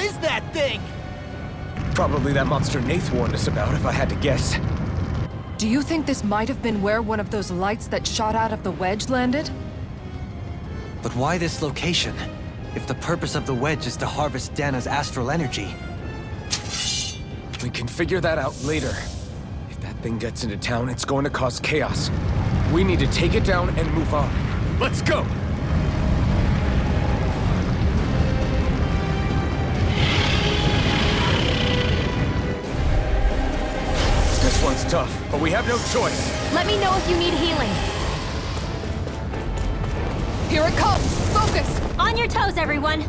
is that thing? Probably that monster Nath warned us about, if I had to guess. Do you think this might have been where one of those lights that shot out of the wedge landed? But why this location? If the purpose of the wedge is to harvest Dana's astral energy. We can figure that out later. If that thing gets into town, it's going to cause chaos. We need to take it down and move on. Let's go! This one's tough, but we have no choice. Let me know if you need healing. Here it comes! Focus! On your toes, everyone!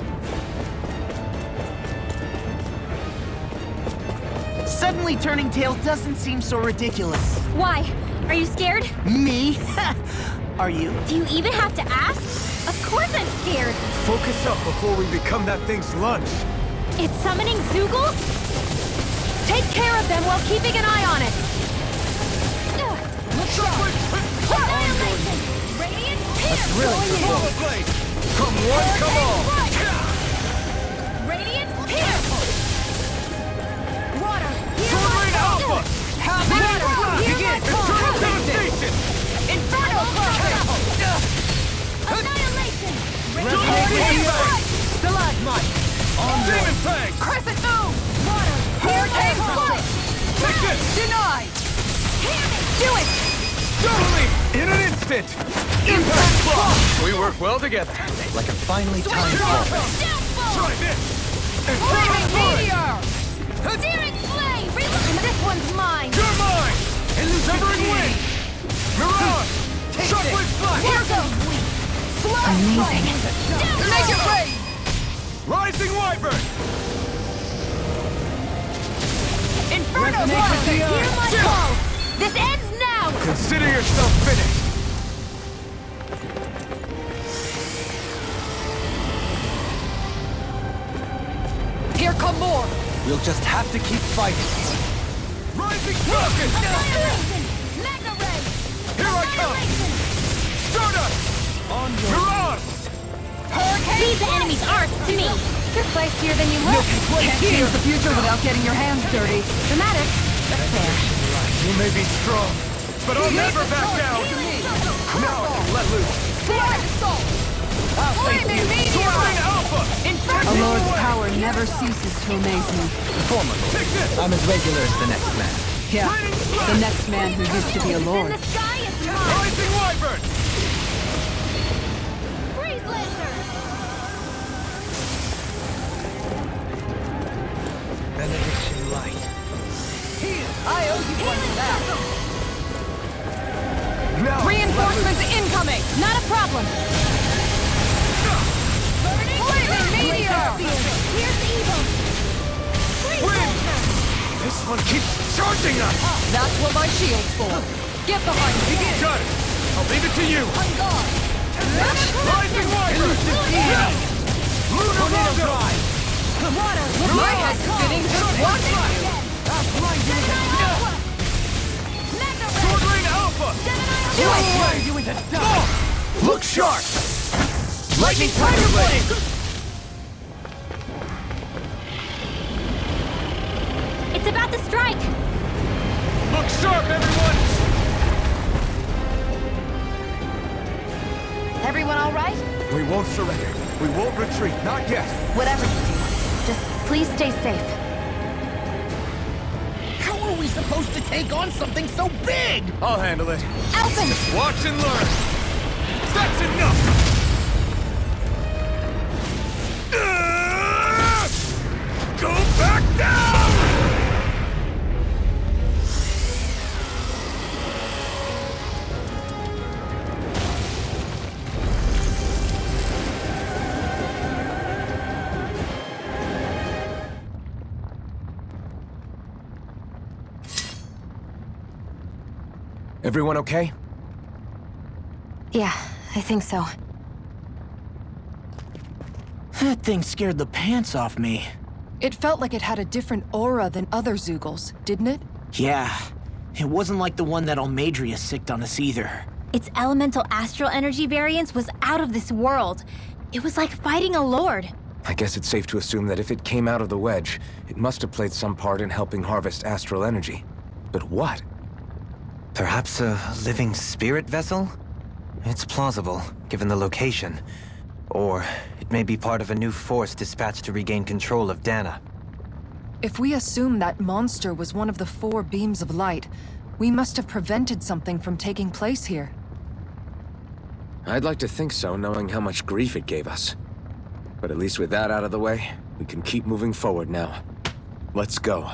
Suddenly turning tail doesn't seem so ridiculous. Why? Are you scared? Me? Are you? Do you even have to ask? Of course I'm scared! Focus up before we become that thing's lunch. It's summoning Zoogles? Take care of them while keeping an eye on it! Annihilation! Radiant Pierce! Really cool. Come one, come all! Radiant Pierce! Water! Soaring Alpha! Have water! Begin! Eternal devastation! Inferno Cross! Annihilation! Stalagmite! Demon Fang! Crescent Moon! Water! Hurricane Flight! Take this! Denied! Do it! Totally! In an instant! Impact Block! We work well together. Like a finely timed ball. Try this! Flaming Meteor! Searing Flame! And this one's mine! You're mine! Severing Wind! Mirage! Shockwave Flash! Here goes! Amazing! Make it rain! Rising Wyvern! Inferno Blast! Hear my call! This ends now! Consider yourself finished! Here come more! We'll just have to keep fighting. Rising Falcon! Annihilation! Mega Ray! Here I come! Stardust! Mirage! These enemies aren't to me! You're spicier than you look! Can't change the future without getting your hands dirty. Dramatic, but fair. You may be strong, but I'll never back down! Now I can let loose! Flash Assault! Flaming Meteor! Soaring Alpha! A lord's power never ceases to amaze me. Formerly, Take this! I'm as regular as the next man. Yeah, the next man who used to be a And lord. the sky is mine! Rising Wyvern! Freeze Lancer! Benediction light. I owe you one for that. Now, Reinforcements incoming! Not a problem! Flaming Meteor! Here's the evil! Freeze Win! Lancer! this one keeps charging us! That's what my shield's for. Get behind me. Got it! I'll leave it to you! On guard. Rising Wyvern! Lunar Drive! Water! My head's spinning just watching you. Mega Ray! Sword Rain Alpha! Annihilation! You into dog! Look sharp! Lightning Tiger Blade! It's about to strike! Look sharp, everyone! Everyone all right? We won't surrender. We won't retreat. Not yet. Whatever you do, just please stay safe. How are we supposed to take on something so big? I'll handle it. Elfin! Watch and learn. That's enough! Go back down! Everyone okay? Yeah, I think so. That thing scared the pants off me. It felt like it had a different aura than other Zoogles, didn't it? Yeah. It wasn't like the one that Almadria sicked on us either. Its elemental astral energy variance was out of this world. It was like fighting a lord. I guess it's safe to assume that if it came out of the wedge, it must have played some part in helping harvest astral energy. But what? Perhaps a living spirit vessel? It's plausible, given the location. Or it may be part of a new force dispatched to regain control of Dana. If we assume that monster was one of the 4 beams of light, we must have prevented something from taking place here. I'd like to think so, knowing how much grief it gave us. But at least with that out of the way, we can keep moving forward now. Let's go.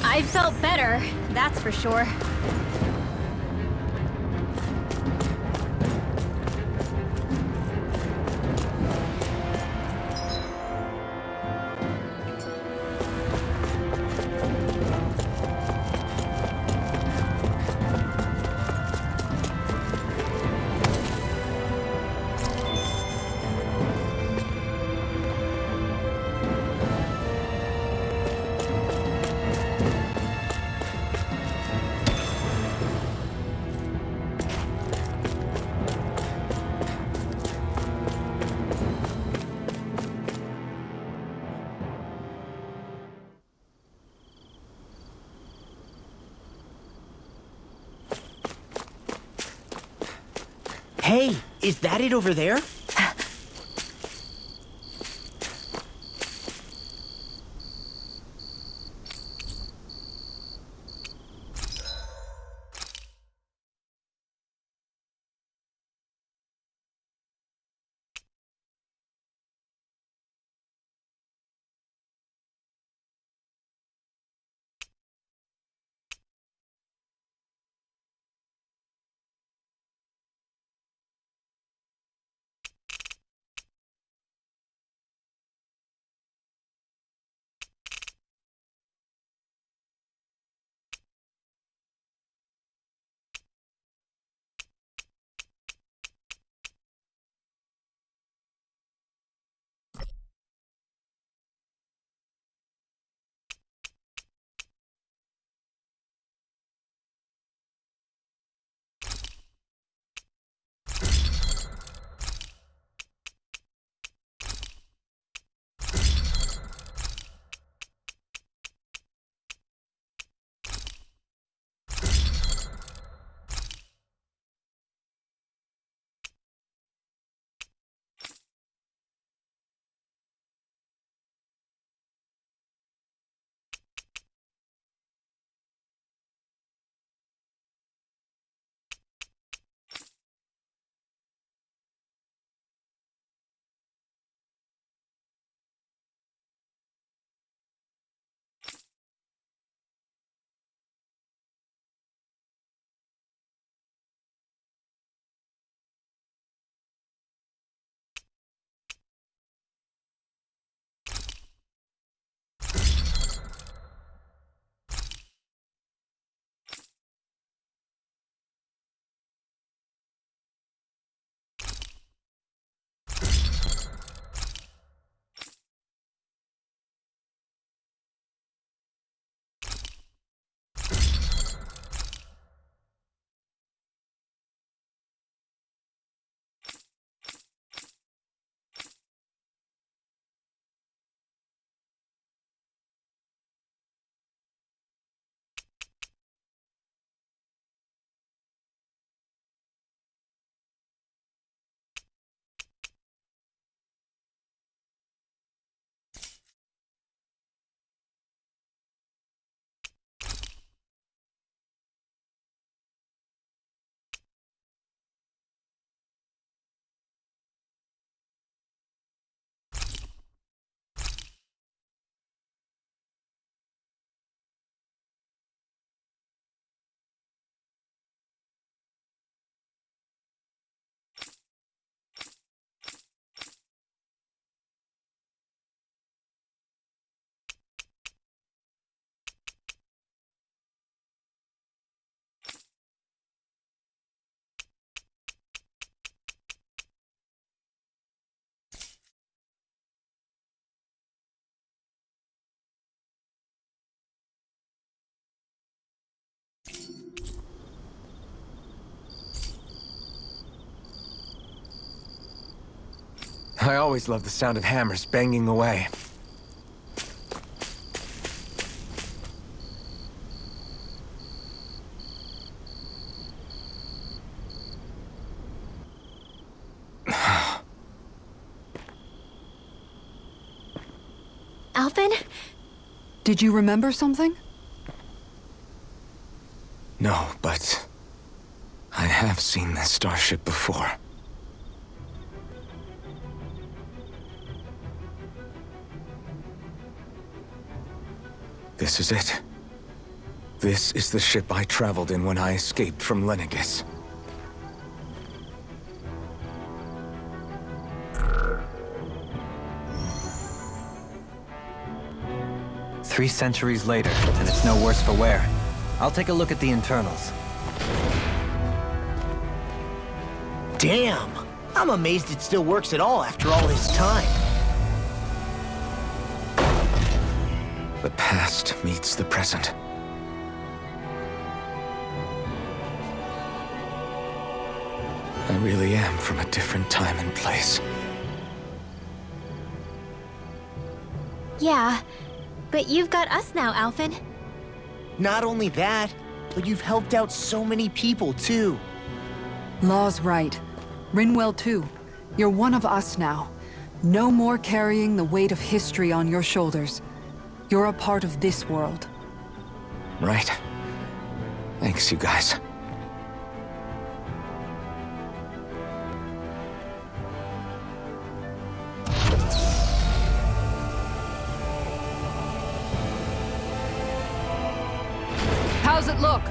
I felt better, that's for sure. Hey, is that it over there? I always love the sound of hammers banging away. Alphen? Did you remember something? No, but I have seen this starship before. This is it. This is the ship I traveled in when I escaped from Lenegis. Three centuries later, and it's no worse for wear. I'll take a look at the internals. Damn! I'm amazed it still works at all after all this time. The past meets the present. I really am from a different time and place. Yeah, but you've got us now, Alphen. Not only that, but you've helped out so many people, too. Law's right. Rinwell too. You're one of us now. No more carrying the weight of history on your shoulders. You're a part of this world. Right. Thanks, you guys. How's it look?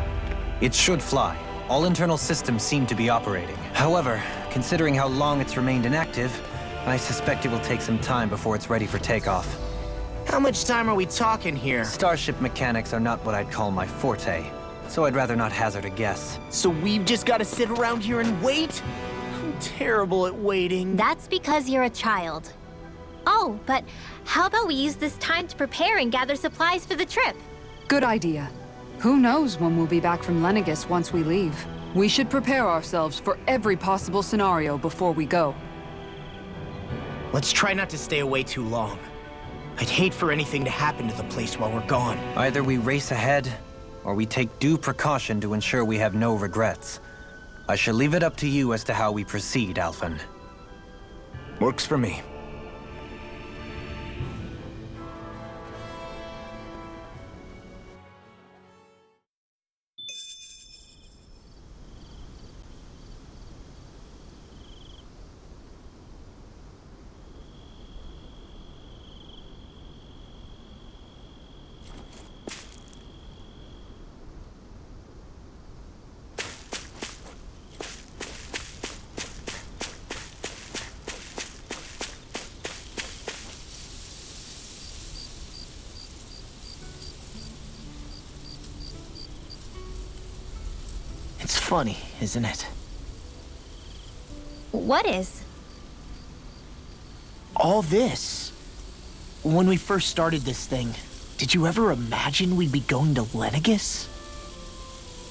It should fly. All internal systems seem to be operating. However, considering how long it's remained inactive, I suspect it will take some time before it's ready for takeoff. How much time are we talking here? Starship mechanics are not what I'd call my forte, so I'd rather not hazard a guess. So we've just got to sit around here and wait? I'm terrible at waiting. That's because you're a child. Oh, but how about we use this time to prepare and gather supplies for the trip? Good idea. Who knows when we'll be back from Lenegis once we leave? We should prepare ourselves for every possible scenario before we go. Let's try not to stay away too long. I'd hate for anything to happen to the place while we're gone. Either we race ahead, or we take due precaution to ensure we have no regrets. I shall leave it up to you as to how we proceed, Alphen. Works for me. It's funny, isn't it? What is? All this. When we first started this thing, did you ever imagine we'd be going to Lenegis?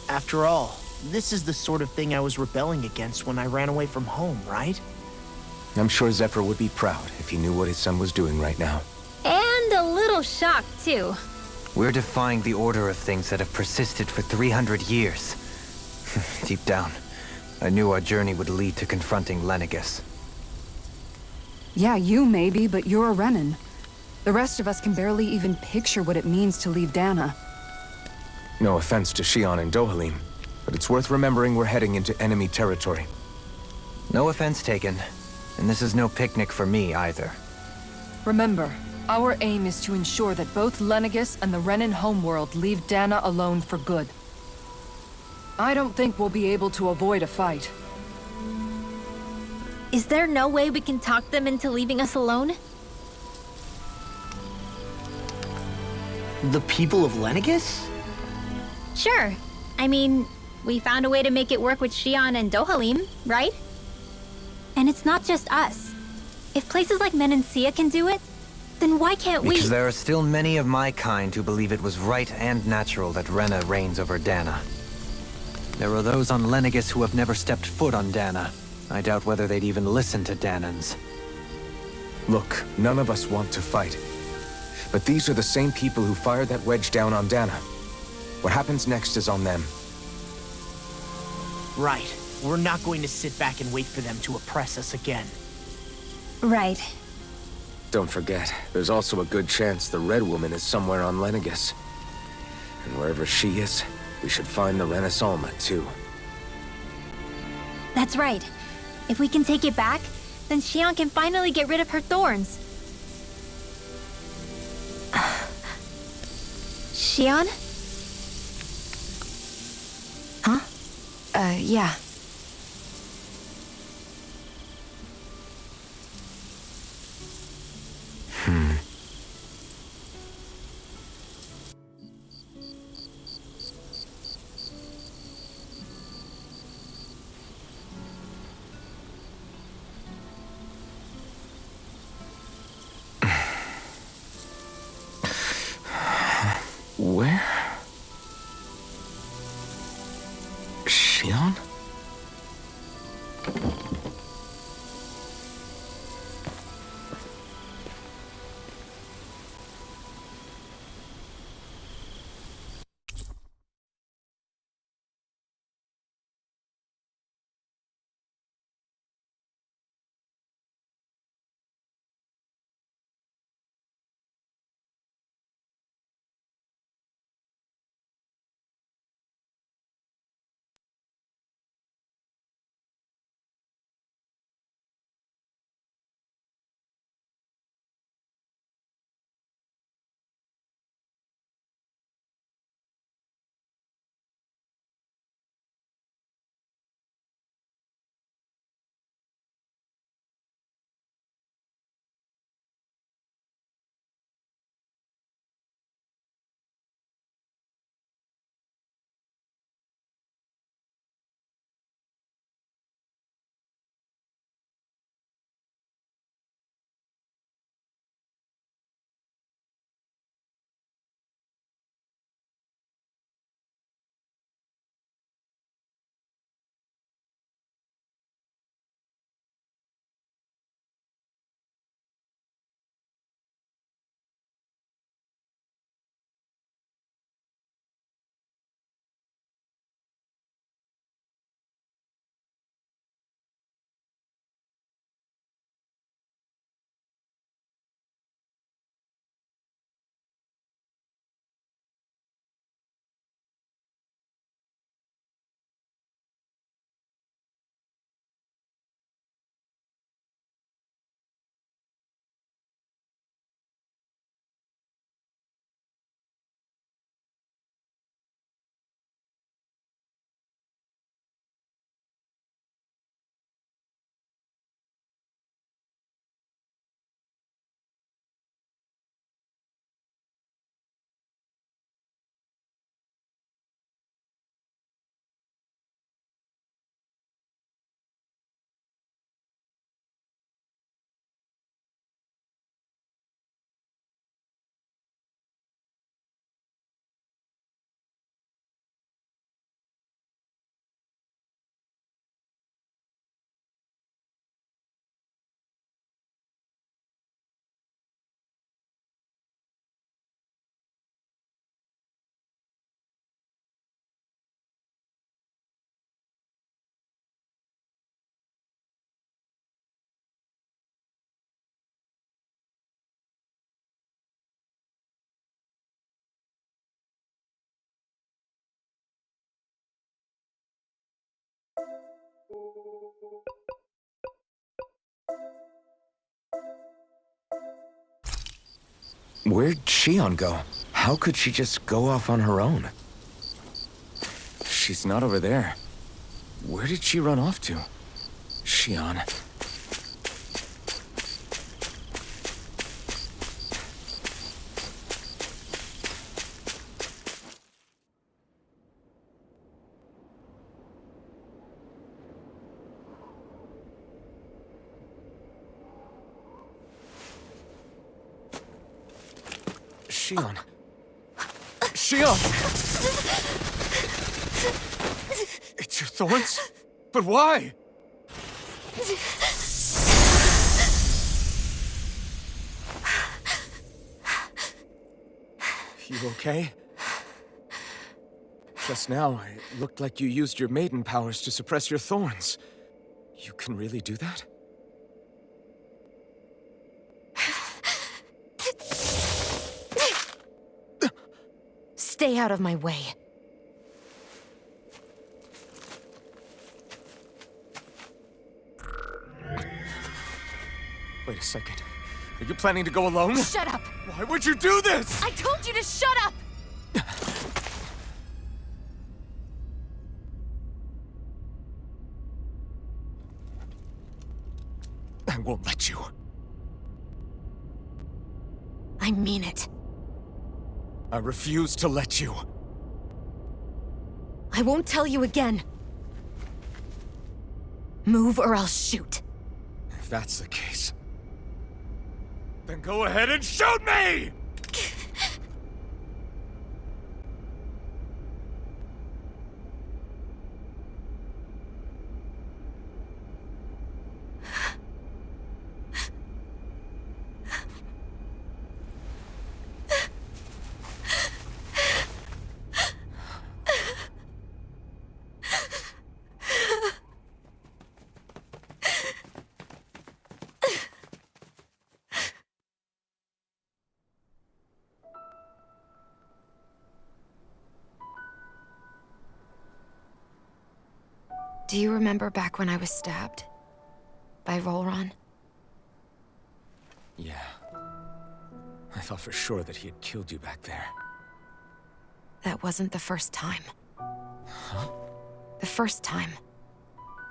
After all, this is the sort of thing I was rebelling against when I ran away from home, right? I'm sure Zephyr would be proud if he knew what his son was doing right now. And a little shocked, too. We're defying the order of things that have persisted for 300 years. Deep down, I knew our journey would lead to confronting Lenegis. Yeah, you maybe, but you're a Renan. The rest of us can barely even picture what it means to leave Dana. No offense to Shion and Dohalim, but it's worth remembering we're heading into enemy territory. No offense taken, and this is no picnic for me either. Remember, our aim is to ensure that both Lenegis and the Renan homeworld leave Dana alone for good. I don't think we'll be able to avoid a fight. Is there no way we can talk them into leaving us alone? The people of Lenegis? Sure. I mean, we found a way to make it work with Shion and Dohalim, right? And it's not just us. If places like Menancia can do it, then why can't we? Because there are still many of my kind who believe it was right and natural that Rena reigns over Dana. There are those on Lenegis who have never stepped foot on Dana. I doubt whether they'd even listen to Danans. Look, none of us want to fight. But these are the same people who fired that wedge down on Dana. What happens next is on them. Right. We're not going to sit back and wait for them to oppress us again. Right. Don't forget, there's also a good chance the Red Woman is somewhere on Lenegis. And wherever she is, we should find the Renaissance too. That's right. If we can take it back, then Xion can finally get rid of her thorns. Xion? Huh? Yeah. Where? Xion? Where'd Xion go? How could she just go off on her own? She's not over there. Where did she run off to? Xion. Xion. Xion! It's your thorns? But why? You okay? Just now, it looked like you used your maiden powers to suppress your thorns. You can really do that? Stay out of my way. Wait a second. Are you planning to go alone? Shut up! Why would you do this? I told you to shut up! I won't let you. I mean it. I refuse to let you. I won't tell you again. Move or I'll shoot. If that's the case, then go ahead and shoot me! Do you remember back when I was stabbed? By Rolron? Yeah. I thought for sure that he had killed you back there. That wasn't the first time. The first time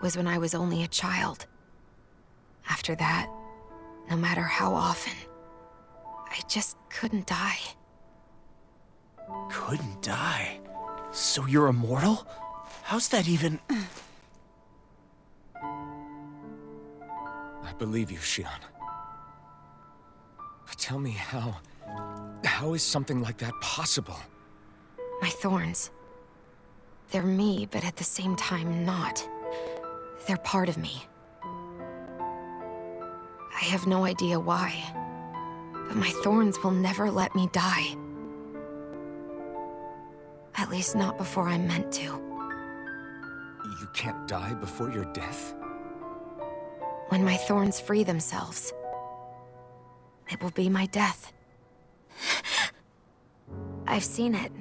was when I was only a child. After that, no matter how often, I just couldn't die. Couldn't die? So you're immortal? How's that even... I believe you, Shion. But tell me how is something like that possible? My thorns. They're me, but at the same time not. They're part of me. I have no idea why, but my thorns will never let me die. At least not before I'm meant to. You can't die before your death? When my thorns free themselves, it will be my death. I've seen it.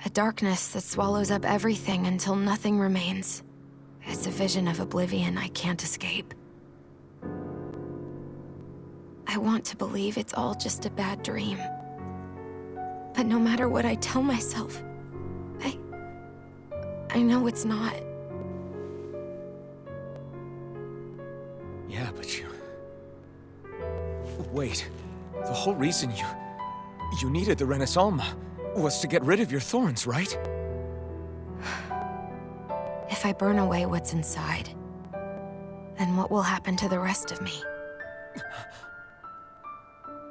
A darkness that swallows up everything until nothing remains. It's a vision of oblivion I can't escape. I want to believe it's all just a bad dream. But no matter what I tell myself, I know it's not. Yeah, but you... Wait. The whole reason you needed the Renaissance was to get rid of your thorns, right? If I burn away what's inside, then what will happen to the rest of me?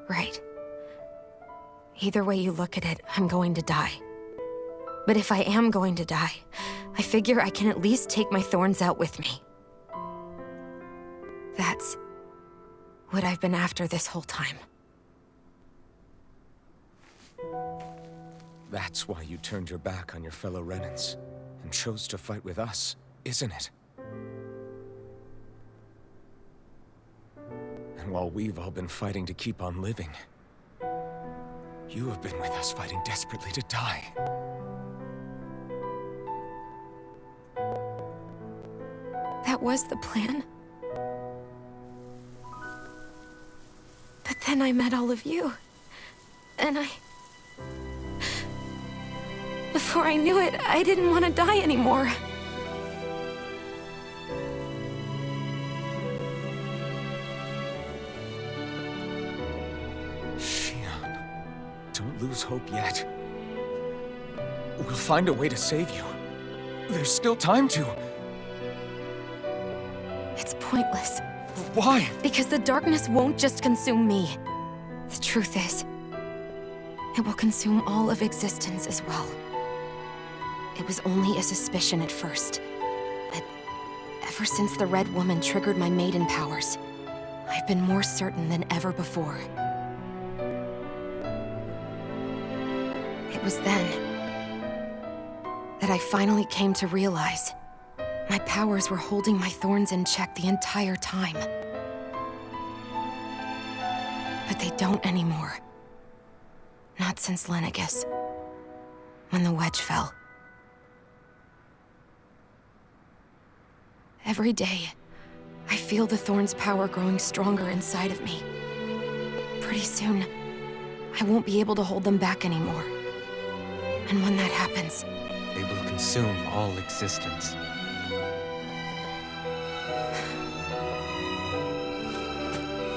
Right. Either way you look at it, I'm going to die. But if I am going to die, I figure I can at least take my thorns out with me. That's what I've been after this whole time. That's why you turned your back on your fellow Renans and chose to fight with us, isn't it? And while we've all been fighting to keep on living, you have been with us fighting desperately to die. That was the plan. But then I met all of you. And before I knew it, I didn't want to die anymore. Shion, don't lose hope yet. We'll find a way to save you. There's still time to. It's pointless. Why? Because the darkness won't just consume me. The truth is, it will consume all of existence as well. It was only a suspicion at first, but ever since the Red Woman triggered my maiden powers, I've been more certain than ever before. It was then that I finally came to realize my powers were holding my thorns in check the entire time. But they don't anymore. Not since Lenegis, when the wedge fell. Every day, I feel the thorn's power growing stronger inside of me. Pretty soon, I won't be able to hold them back anymore. And when that happens, They will consume all existence.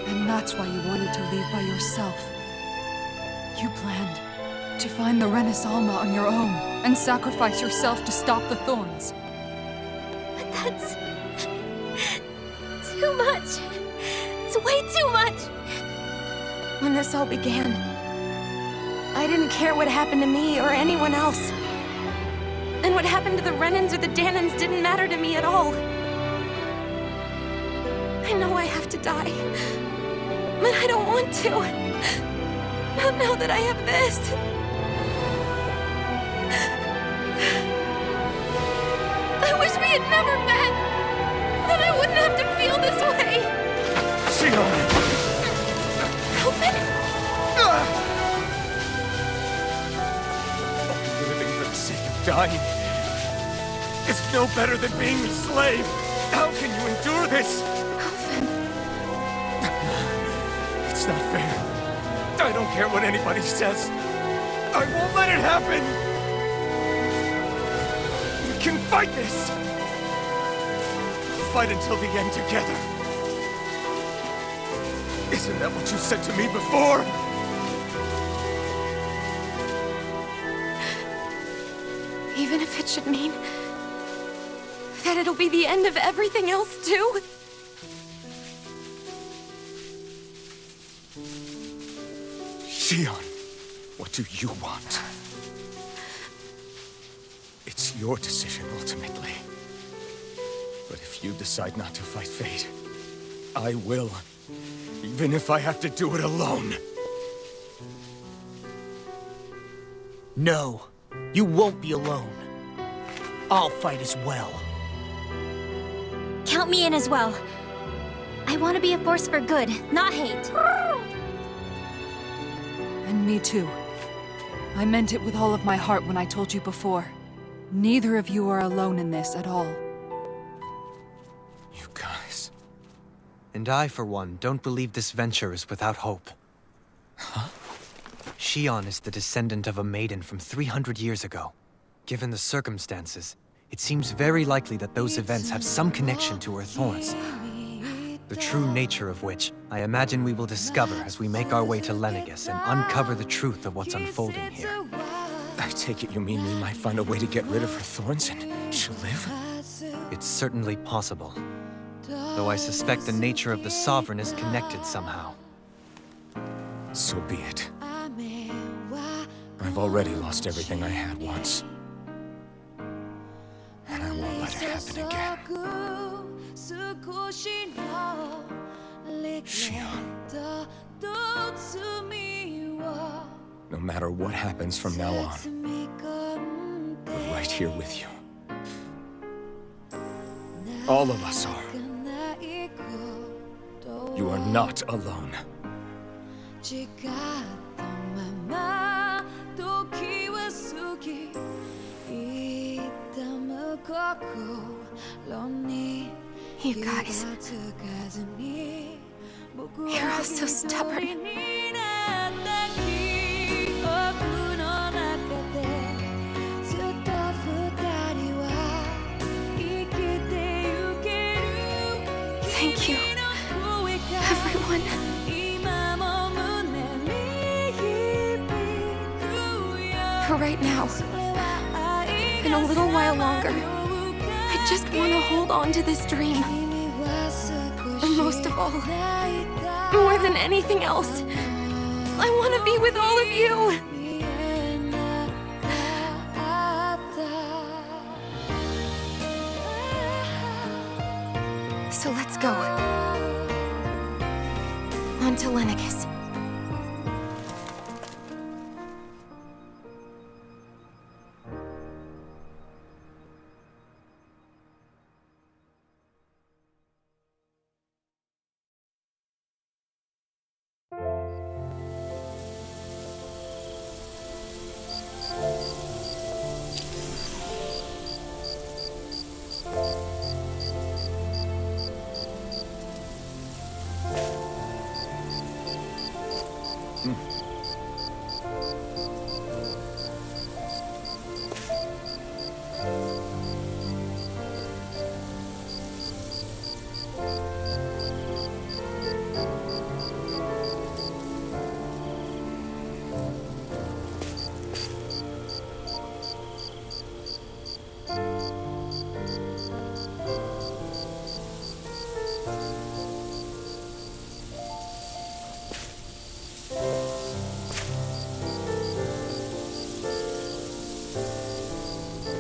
And that's why you wanted to leave by yourself. You planned to find the Renis Alma on your own and sacrifice yourself to stop the thorns. But that's... too much. It's way too much. when this all began, I didn't care what happened to me or anyone else. And what happened to the Renans or the Danans didn't matter to me at all. I know I have to die, but I don't want to. Not now that I have this. I wish we had never met. Then I wouldn't have to feel this way. Shion! Alvin? Living for the sake of dying is no better than being a slave. How can you endure this? Alvin. It's not fair. I don't care what anybody says. I won't let it happen. We can fight this. Fight until the end together. Isn't that what you said to me before? Even if it should mean that it'll be the end of everything else, too? Shion, what do you want? It's your decision, ultimately. But if you decide not to fight fate, I will. Even if I have to do it alone. No, you won't be alone. I'll fight as well. Count me in as well. I want to be a force for good, not hate. And me too. I meant it with all of my heart when I told you before. Neither of you are alone in this at all. You guys... And I, for one, don't believe this venture is without hope. Huh? Shion is the descendant of a maiden from 300 years ago. Given the circumstances, it seems very likely that those events have some connection to her thorns. The true nature of which, I imagine we will discover as we make our way to Lenegis and uncover the truth of what's unfolding here. I take it you mean we might find a way to get rid of her thorns and she'll live? It's certainly possible. Though I suspect the nature of the Sovereign is connected somehow. So be it. I've already lost everything I had once. And I won't let it happen again. Shion. No matter what happens from now on, we're right here with you. All of us are. You are not alone. You guys... You're all so stubborn. Thank you, everyone. For right now, and a little while longer, I just want to hold on to this dream. And most of all, more than anything else, I want to be with all of you. So let's go. On to Lenegis. Hmm.